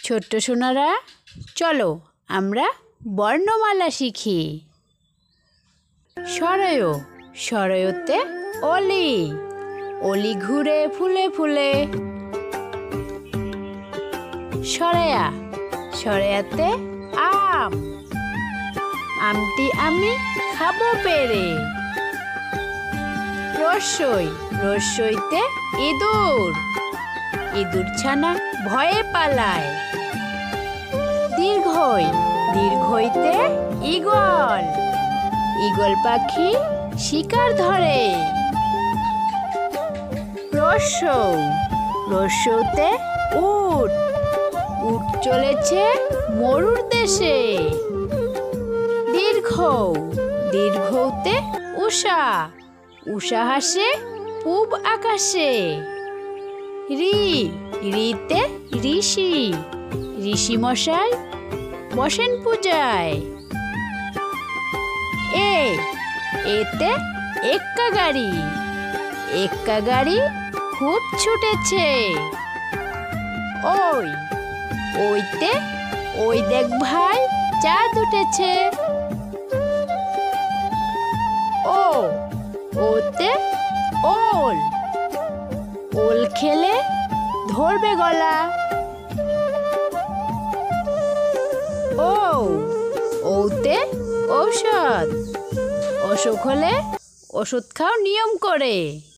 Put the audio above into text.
ছোট্ট সোনারা, চলো আমরা বর্ণমালা শিখি। সরয়, সরয়তে অলি, অলি ঘুরে ফুলে ফুলে। সরেয়া, সরেয়াতে আম, আমটি আমি খাবো পেরে। রস্যই, রস্যইতে ইঁদুর, ইঁদুর ছানা ভয়ে পালায়। দীর্ঘই, দীর্ঘইতে ঈগল, ঈগল পাখি শিকার ধরে। রস্যৌ, রস্যৌতে উট, উট চলেছে মরুর দেশে। দীর্ঘ, দীর্ঘতে উষা, উষা হাসে পূব আকাশে। ঋ, ঋতে ঋষি, ঋষি মশাই বসেন পূজায়। এ, এতে এক্কা গাড়ি, এক্কা গাড়ি খুব ছুটেছে। ওই, ওইতে ওই দেখ ভাই চাঁদ উঠেছে। ও, ওতে ওল, ওল খেলে ধরবে গলা। ও, ওতে ঔষধ, অসুখ হলে ওষুধ খাও নিয়ম করে।